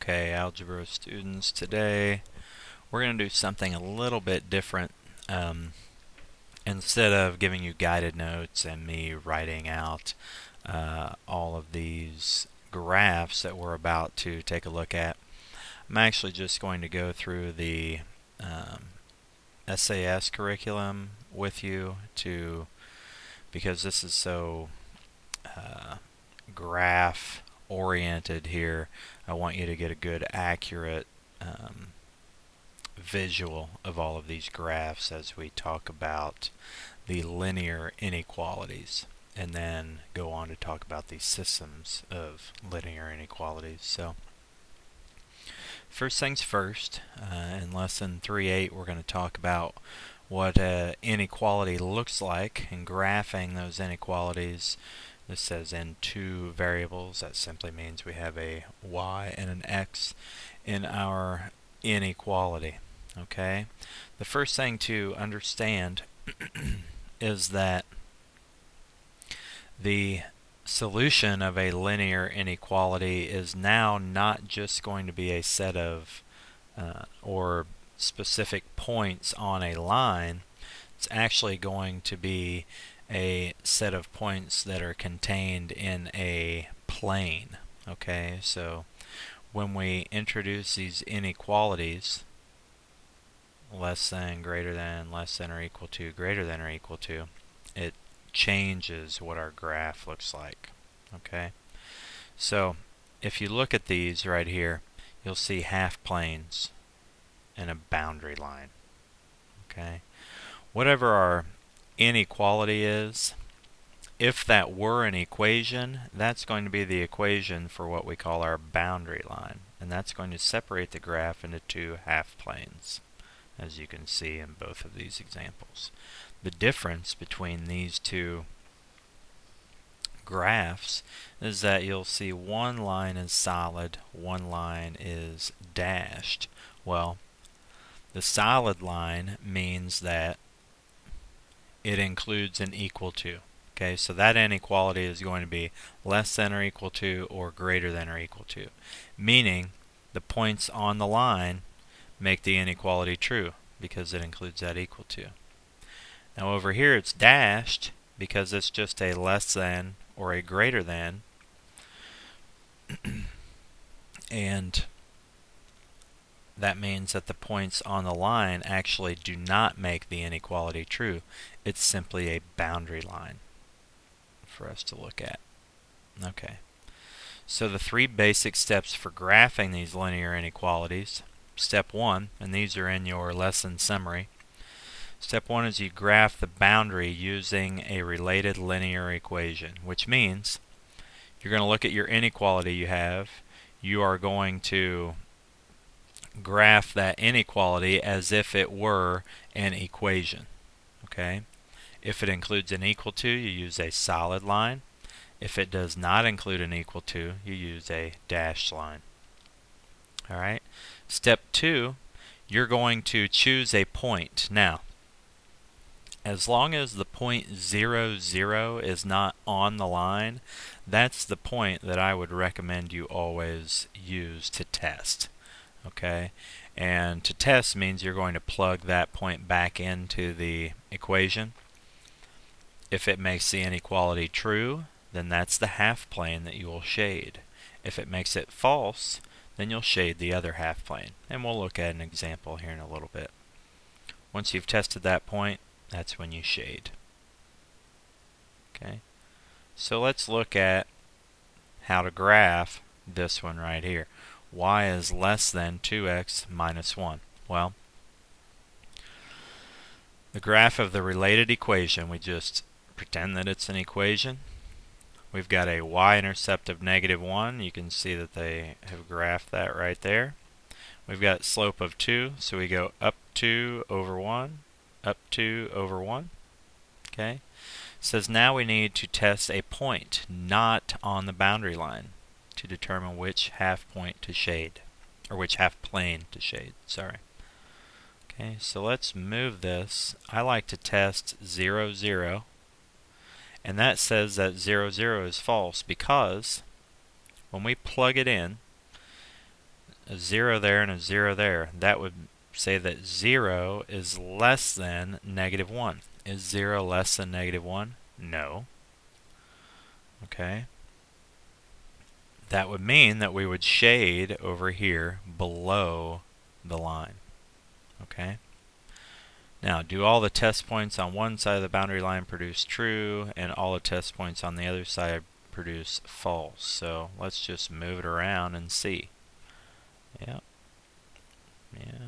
Okay, Algebra students, today we're going to do something a little bit different. Instead of giving you guided notes and me writing out all of these graphs that we're about to take a look at, I'm actually just going to go through the SAS curriculum with you because this is so graph oriented here. I want you to get a good accurate visual of all of these graphs as we talk about the linear inequalities and then go on to talk about the systems of linear inequalities. So first things first, in lesson 3.8 we're going to talk about what inequality looks like and graphing those inequalities. This says in two variables. That simply means we have a y and an x in our inequality. Okay, the first thing to understand is that the solution of a linear inequality is now not just going to be a set of or specific points on a line. It's actually going to be a set of points that are contained in a plane. Okay, so when we introduce these inequalities, less than, greater than, less than or equal to, greater than or equal to, it changes what our graph looks like. Okay, so if you look at these right here, you'll see half planes and a boundary line. Okay, whatever our inequality is, if that were an equation, that's going to be the equation for what we call our boundary line, and that's going to separate the graph into two half planes, as you can see in both of these examples. The difference between these two graphs is that you'll see one line is solid, one line is dashed. Well, the solid line means that it includes an equal to. Okay, so that inequality is going to be less than or equal to or greater than or equal to, meaning the points on the line make the inequality true because it includes that equal to. Now over here it's dashed because it's just a less than or a greater than, and that means that the points on the line actually do not make the inequality true. It's simply a boundary line for us to look at. Okay, so the three basic steps for graphing these linear inequalities. Step 1, and these are in your lesson summary. Step 1 is you graph the boundary using a related linear equation, which means you're going to look at your inequality you have. You are going to graph that inequality as if it were an equation. Okay? If it includes an equal to, you use a solid line. If it does not include an equal to, you use a dashed line. Alright? Step 2, you're going to choose a point. Now, as long as the point 0, 0 is not on the line, that's the point that I would recommend you always use to test. Okay, and to test means you're going to plug that point back into the equation. If it makes the inequality true, then that's the half plane that you will shade. If it makes it false, then you'll shade the other half plane, and we'll look at an example here in a little bit. Once you've tested that point, that's when you shade. Okay, so let's look at how to graph this one right here. Y is less than 2x minus 1. Well, the graph of the related equation, we just pretend that it's an equation. We've got a y-intercept of -1. You can see that they have graphed that right there. We've got slope of 2, so we go up 2 over 1, up 2 over 1. Okay? It says now we need to test a point not on the boundary line to determine which half point to shade, or which half plane to shade, sorry. Okay, so let's move this. I like to test 0, 0, and that says that 0, 0 is false because when we plug it in, a 0 there and a 0 there. That would say that 0 is less than negative 1. Is 0 less than negative 1? No. Okay. That would mean that we would shade over here below the line. Okay. Now, do all the test points on one side of the boundary line produce true, and all the test points on the other side produce false? So let's just move it around and see. Yep. Yeah.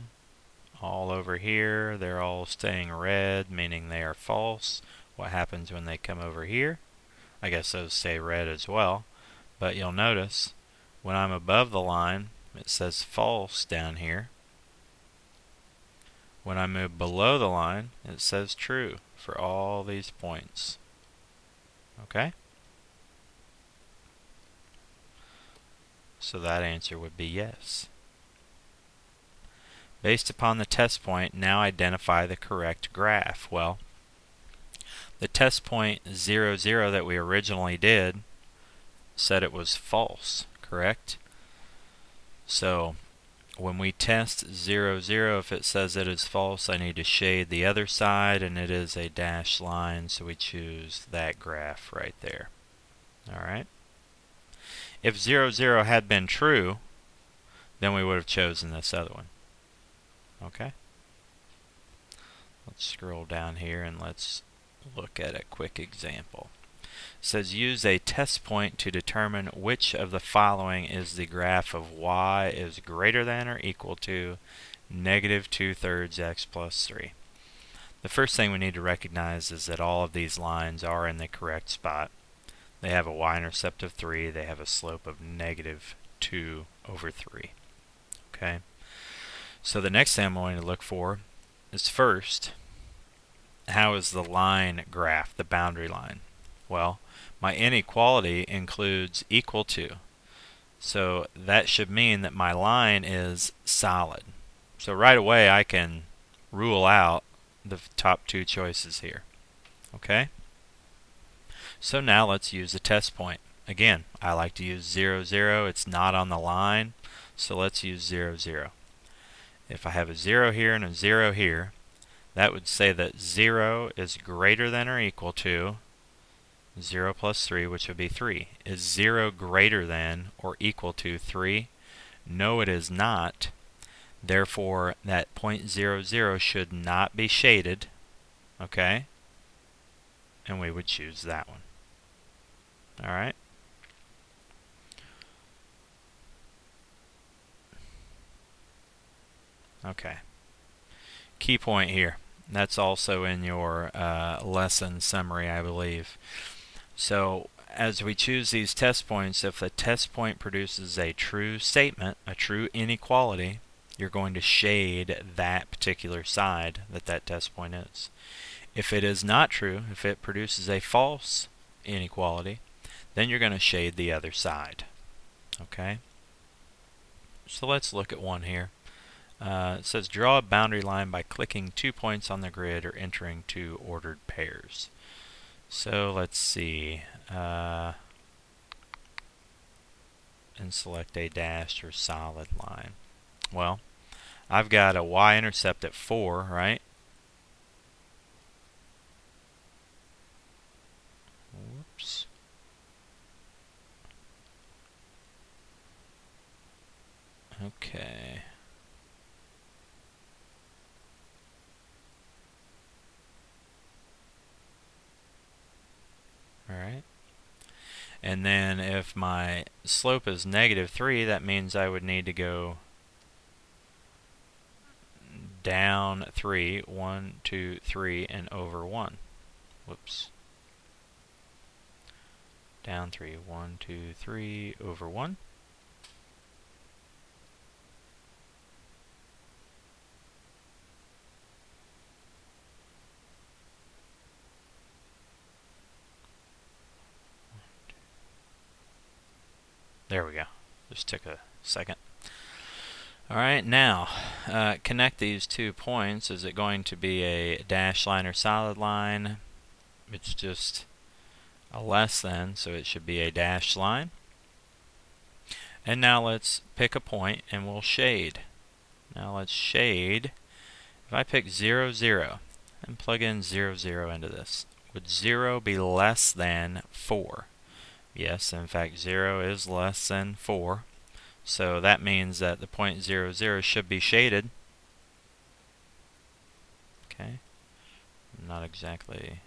All over here, they're all staying red, meaning they are false. What happens when they come over here? I guess those stay red as well. But you'll notice when I'm above the line, it says false down here. When I move below the line, it says true for all these points. Okay? So that answer would be yes. Based upon the test point, now identify the correct graph. Well, the test point 0, 0 that we originally did said it was false, correct? So when we test 0, 0, if it says it is false, I need to shade the other side, and it is a dashed line, so we choose that graph right there. Alright? If 0, 0 had been true, then we would have chosen this other one. Okay? Let's scroll down here and let's look at a quick example. It says use a test point to determine which of the following is the graph of y is greater than or equal to negative 2/3 x plus 3. The first thing we need to recognize is that all of these lines are in the correct spot. They have a y-intercept of 3. They have a slope of negative 2/3. Okay? So the next thing I'm going to look for is first, how is the line graph, the boundary line? Well, my inequality includes equal to. So that should mean that my line is solid. So right away I can rule out the top two choices here. Okay? So now let's use the test point. Again, I like to use 0, 0. It's not on the line, so let's use 0, 0. If I have a 0 here and a 0 here, that would say that 0 is greater than or equal to 0 plus 3, which would be 3. Is 0 greater than or equal to 3? No, it is not. Therefore, that point 0, 0 should not be shaded. Okay? And we would choose that one. Alright? Okay. Key point here. That's also in your lesson summary, I believe. So as we choose these test points, if the test point produces a true statement, a true inequality, you're going to shade that particular side that test point is. If it is not true, if it produces a false inequality, then you're going to shade the other side. Okay? So let's look at one here. It says draw a boundary line by clicking 2 points on the grid or entering 2 ordered pairs. So let's see. And select a dashed or solid line. Well, I've got a y-intercept at 4, right? Whoops. Okay. Alright. And then if my slope is negative 3, that means I would need to go down 3, 1, 2, 3, and over 1. Whoops. Down 3, 1, 2, 3, over 1. There we go. Just took a second. Alright, now connect these 2 points. Is it going to be a dashed line or solid line? It's just a less than, so it should be a dashed line. And now let's pick a point and we'll shade. Now let's shade. If I pick 0, 0 and plug in 0, 0 into this, would 0 be less than 4? Yes, in fact 0 is less than 4. So that means that the point 0, 0 should be shaded. Okay, not exactly.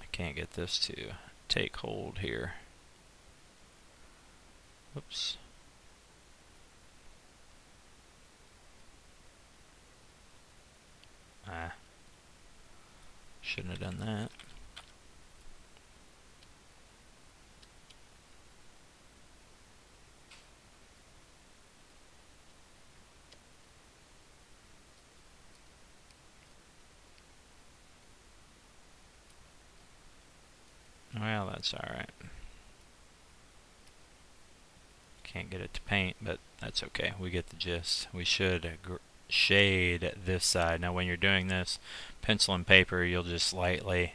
I can't get this to take hold here. Oops. Shouldn't have done that. Well, that's alright. Can't get it to paint, but that's okay. We get the gist. We should shade this side. Now when you're doing this, pencil and paper, you'll just lightly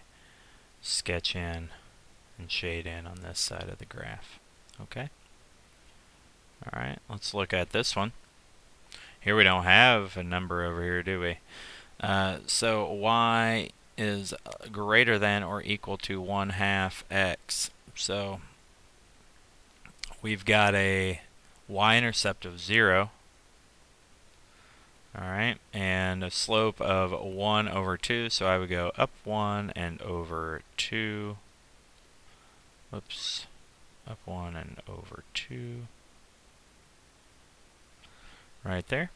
sketch in and shade in on this side of the graph. Okay? Alright, let's look at this one. Here we don't have a number over here, do we? So y is greater than or equal to 1/2 x. So we've got a y-intercept of 0. Alright, and a slope of 1 over 2, so I would go up 1 and over 2. Oops. Up 1 and over 2. Right there.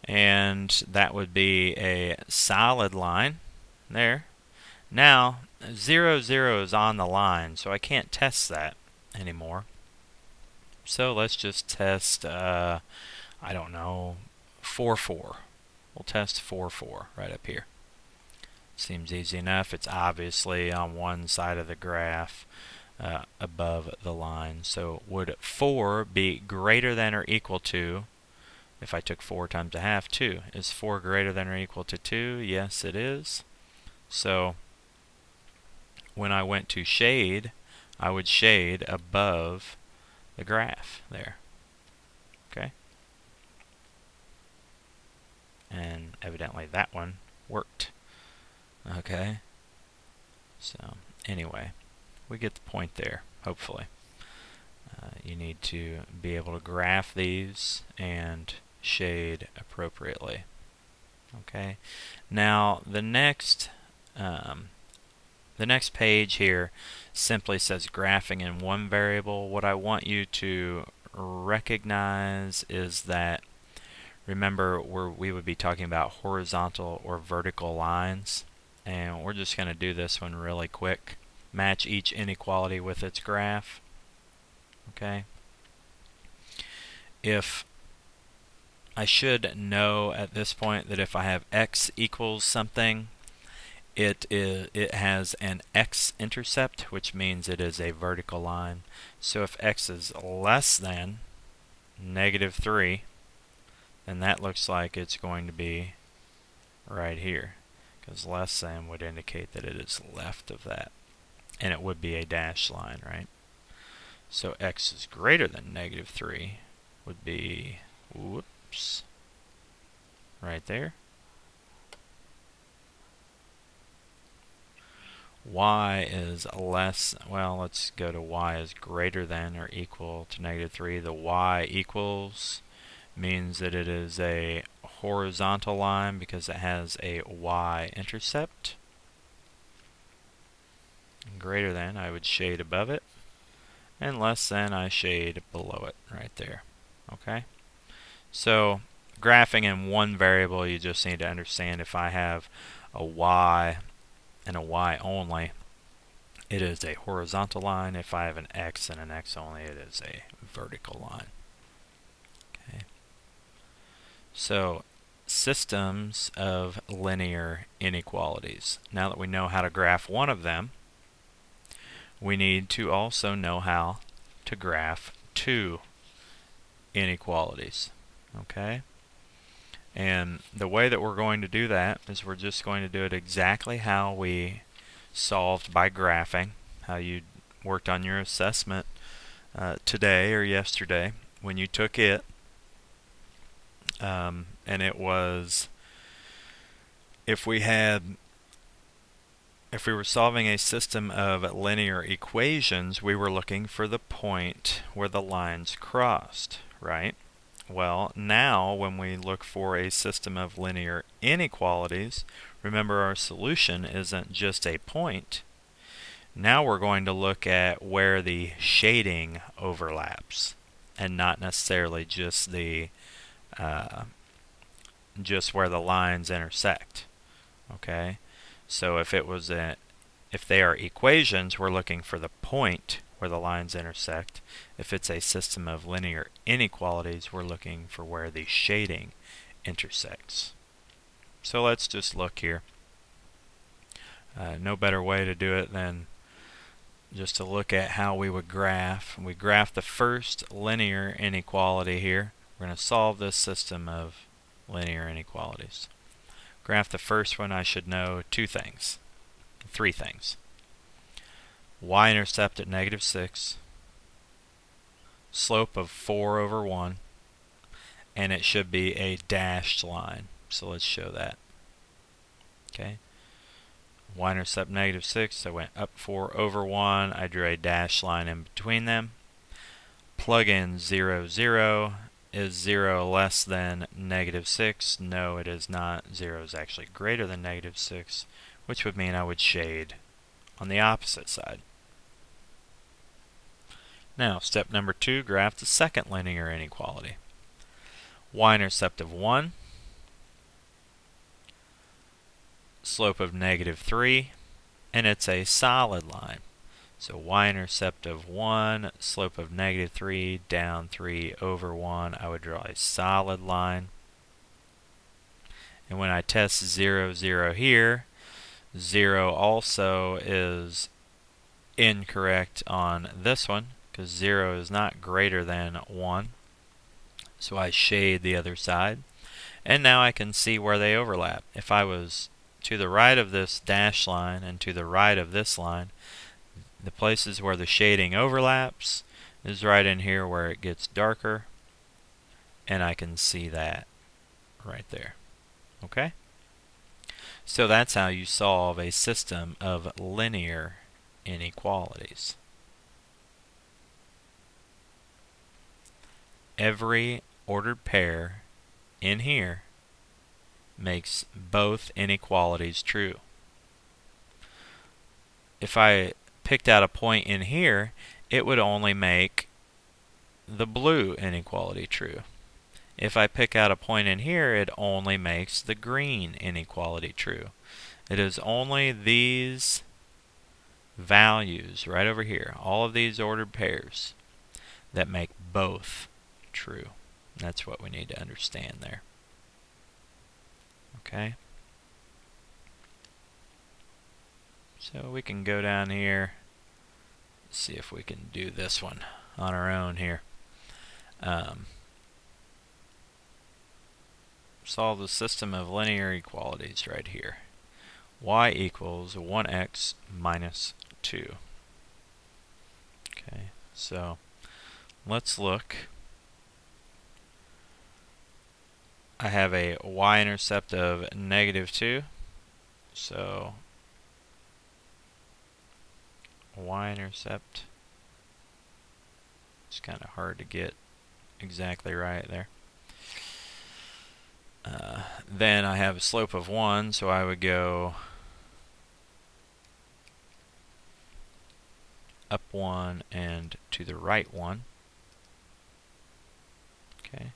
And that would be a solid line there. Now, 0, 0 is on the line, so I can't test that anymore. So let's just test, I don't know, 4, 4. We'll test 4, 4 right up here. Seems easy enough. It's obviously on one side of the graph above the line. So would 4 be greater than or equal to, if I took 4 times a half, 2? Is 4 greater than or equal to 2? Yes, it is. So when I went to shade, I would shade above the graph there. Okay? And evidently that one worked. Okay? So anyway, we get the point there, hopefully. You need to be able to graph these and shade appropriately. Okay. Now the next page here simply says graphing in one variable. What I want you to recognize is that, remember, we would be talking about horizontal or vertical lines, and we're just going to do this one really quick. Match each inequality with its graph. Okay. If I should know at this point that if I have x equals something, it has an x-intercept, which means it is a vertical line. So if x is less than -3, then that looks like it's going to be right here, because less than would indicate that it is left of that, and it would be a dashed line, right? So x is greater than -3 would be, whoops, right there. Y is less, well, let's go to y is greater than or equal to -3. The y equals means that it is a horizontal line because it has a y-intercept. Greater than, I would shade above it. And less than, I shade below it right there. Okay? So graphing in one variable, you just need to understand if I have a y and a y only, it is a horizontal line. If I have an x and an x only, it is a vertical line. Okay. So systems of linear inequalities. Now that we know how to graph one of them, we need to also know how to graph two inequalities. Okay? And the way that we're going to do that is we're just going to do it exactly how we solved by graphing, how you worked on your assessment today or yesterday when you took it. And it was, if we were solving a system of linear equations, we were looking for the point where the lines crossed, right? Well, now when we look for a system of linear inequalities, remember our solution isn't just a point. Now we're going to look at where the shading overlaps, and not necessarily just just where the lines intersect. Okay, so if they are equations, we're looking for the point where the lines intersect. If it's a system of linear inequalities, we're looking for where the shading intersects. So let's just look here. No better way to do it than just to look at how we would graph. We graph the first linear inequality here. We're going to solve this system of linear inequalities. Graph the first one, I should know three things. Y-intercept at -6, slope of 4 over 1, and it should be a dashed line. So let's show that. Okay. Y-intercept -6, I went up 4 over 1, I drew a dashed line in between them. Plug in 0, 0. Is 0 less than -6? No, it is not. 0 is actually greater than -6, which would mean I would shade on the opposite side. Now, step number 2, graph the second linear inequality. Y-intercept of 1, slope of -3, and it's a solid line. So y-intercept of 1, slope of -3, down 3 over 1, I would draw a solid line. And when I test 0, 0 here, 0 also is incorrect on this one, because 0 is not greater than 1. So I shade the other side. And now I can see where they overlap. If I was to the right of this dashed line and to the right of this line, the places where the shading overlaps is right in here where it gets darker, and I can see that right there. Okay? So that's how you solve a system of linear inequalities. Every ordered pair in here makes both inequalities true. If I picked out a point in here, it would only make the blue inequality true. If I pick out a point in here, it only makes the green inequality true. It is only these values right over here, all of these ordered pairs, that make both true. That's what we need to understand there. Okay? So we can go down here, see if we can do this one on our own here. Solve the system of linear equalities right here. Y equals 1x minus 2. Okay, so let's look. I have a y-intercept of -2, so y-intercept, it's kind of hard to get exactly right there. Then I have a slope of 1, so I would go up 1 and to the right 1. Okay.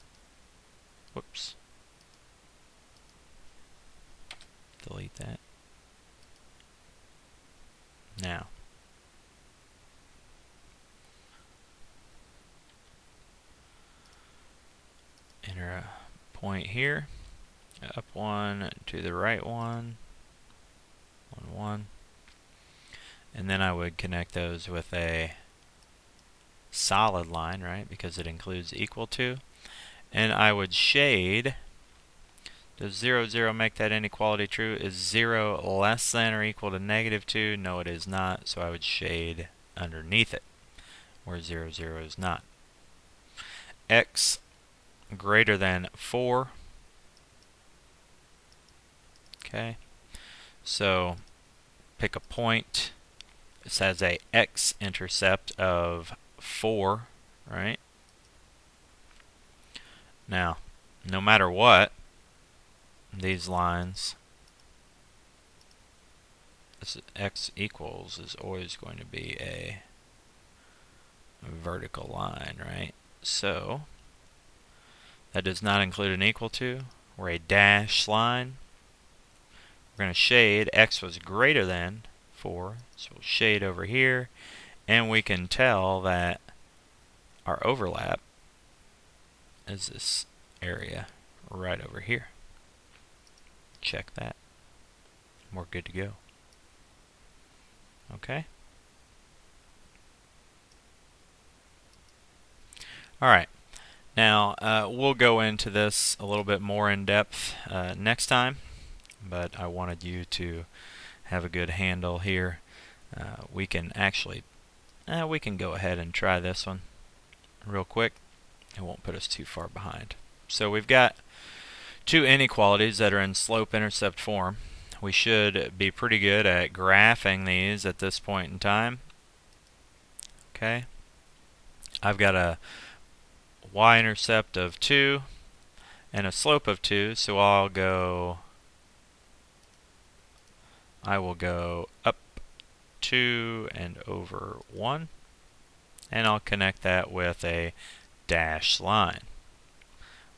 Whoops. Delete that. Now, enter a point here, up 1 to the right 1, 1, 1, and then I would connect those with a solid line, right, because it includes equal to, and I would shade Does 0, 0 make that inequality true? Is 0 less than or equal to negative 2? No, it is not, so I would shade underneath it, where 0, 0 is not. X greater than 4. Okay, so pick a point. This has a x-intercept of 4, right? Now, no matter what, these lines, this x equals is always going to be a vertical line, right? So, that does not include an equal to, or a dashed line. We're going to shade, x was greater than 4, so we'll shade over here, and we can tell that our overlap is this area right over here. Check that. We're good to go. Okay. Alright. Now, we'll go into this a little bit more in depth next time, but I wanted you to have a good handle here. We can actually, we can go ahead and try this one real quick. It won't put us too far behind. So we've got two inequalities that are in slope-intercept form. We should be pretty good at graphing these at this point in time. Okay. I've got a y-intercept of 2 and a slope of 2, so I will go up 2 and over 1, and I'll connect that with a dashed line.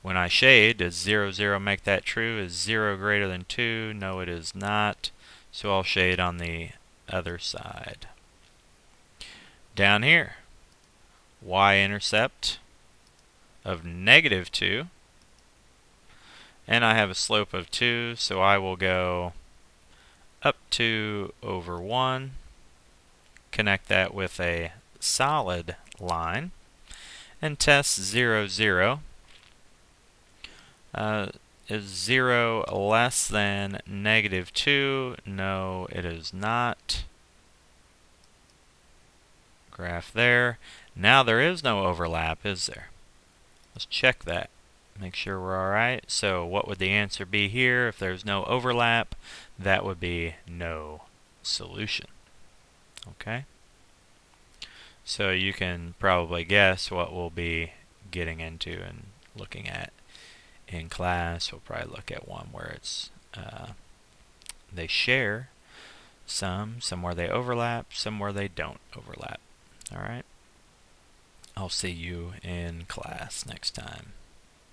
When I shade, does 0, 0 make that true? Is 0 greater than 2? No, it is not. So I'll shade on the other side. Down here, y-intercept of negative 2. And I have a slope of 2, so I will go up 2 over 1. Connect that with a solid line. And test 0, 0. Is 0 less than negative 2? No, it is not. Graph there. Now there is no overlap, is there? Let's check that. Make sure we're alright. So what would the answer be here? If there's no overlap, that would be no solution. Okay? So you can probably guess what we'll be getting into and looking at in class. We'll probably look at one where it's they share some where they overlap, some where they don't overlap. Alright? I'll see you in class next time.